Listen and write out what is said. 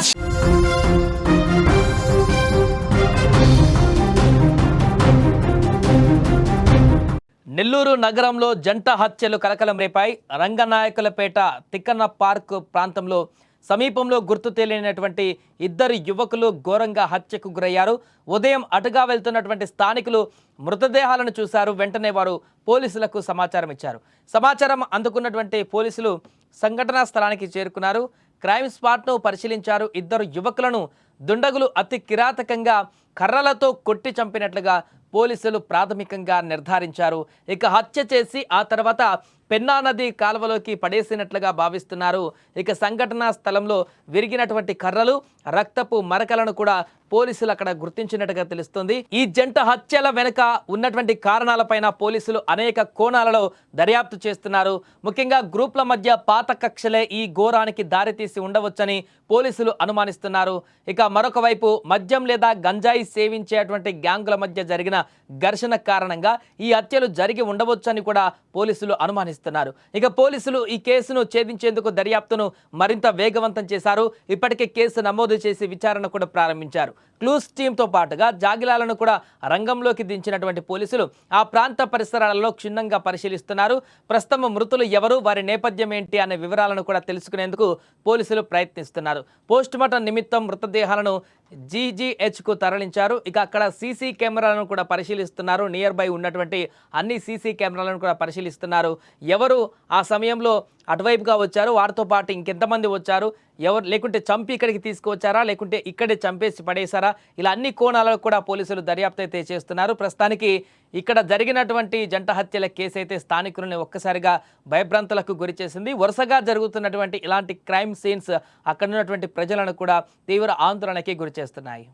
సబాష్. నెల్లూరు నగరంలో జంట హత్యలు కలకలం రేపాయి. రంగనాయకులపేట తిక్కన్న పార్క్ ప్రాంతంలో సమీపంలో గుర్తు తెలియనటువంటి ఇద్దరు యువకులు ఘోరంగా హత్యకు గురయ్యారు. ఉదయం అటుగా వెళ్తున్నటువంటి స్థానికులు మృతదేహాలను చూశారు. వెంటనే వారు పోలీసులకు సమాచారం ఇచ్చారు. సమాచారం అందుకున్నటువంటి పోలీసులు సంఘటనా స్థలానికి చేరుకున్నారు. క్రైమ్ స్పాట్ను పరిశీలించారు. ఇద్దరు యువకులను దుండగులు అతి కిరాతకంగా కర్రలతో కొట్టి చంపినట్లుగా పోలీసులు ప్రాథమికంగా నిర్ధారించారు. ఇక హత్య చేసి ఆ తర్వాత పెన్నా నది కాలువలోకి పడేసినట్లుగా భావిస్తున్నారు. ఇక సంఘటనా స్థలంలో విరిగినటువంటి కర్రలు, రక్తపు మరకలను కూడా పోలీసులు అక్కడ గుర్తించినట్టుగా తెలుస్తుంది. ఈ జంట హత్యల వెనుక ఉన్నటువంటి కారణాలపైన పోలీసులు అనేక కోణాలలో దర్యాప్తు చేస్తున్నారు. ముఖ్యంగా గ్రూప్ల మధ్య పాత కక్షలే ఈ ఘోరానికి దారితీసి ఉండవచ్చని పోలీసులు అనుమానిస్తున్నారు. ఇక మరొక వైపు మద్యం లేదా గంజాయి సేవించేటువంటి గ్యాంగుల మధ్య జరిగిన ఘర్షణ కారణంగా ఈ హత్యలు జరిగి ఉండవచ్చని కూడా పోలీసులు అనుమానిస్తున్నారు. ఇక పోలీసులు ఈ కేసును ఛేదించేందుకు దర్యాప్తును మరింత వేగవంతం చేశారు. ఇప్పటికే కేసు నమోదు చేసి విచారణ కూడా ప్రారంభించారు. క్లూస్ టీంతో పాటుగా జాగిలాలను కూడా రంగంలోకి దించినటువంటి పోలీసులు ఆ ప్రాంత పరిసరాలలో క్షుణ్ణంగా పరిశీలిస్తున్నారు. ప్రస్తుతం మృతులు ఎవరు, వారి నేపథ్యం ఏంటి అనే వివరాలను కూడా తెలుసుకునేందుకు పోలీసులు ప్రయత్నిస్తున్నారు. పోస్టుమార్టం నిమిత్తం మృతదేహాలను జీజీహెచ్కు తరలించారు. ఇక అక్కడ సీసీ కెమెరాలను కూడా పరిశీలిస్తున్నారు. నియర్ బై ఉన్నటువంటి అన్ని సీసీ కెమెరాలను కూడా పరిశీలిస్తున్నారు. ఎవరు ఆ సమయంలో అటువైపుగా వచ్చారు, వారితో పాటు ఇంకెంతమంది వచ్చారు, ఎవరు లేకుంటే చంపి ఇక్కడికి తీసుకువచ్చారా, లేకుంటే ఇక్కడే చంపేసి పడేశారా, ఇలా అన్ని కోణాలకు కూడా పోలీసులు దర్యాప్తు అయితే చేస్తున్నారు. ప్రస్తుతానికి ఇక్కడ జరిగినటువంటి జంట హత్యల కేసు అయితే స్థానికులని ఒక్కసారిగా భయభ్రాంతులకు గురి చేసింది. వరుసగా జరుగుతున్నటువంటి ఇలాంటి క్రైమ్ సీన్స్ అక్కడ ఉన్నటువంటి ప్రజలను కూడా తీవ్ర ఆందోళనకి గురి చేస్తున్నాయి.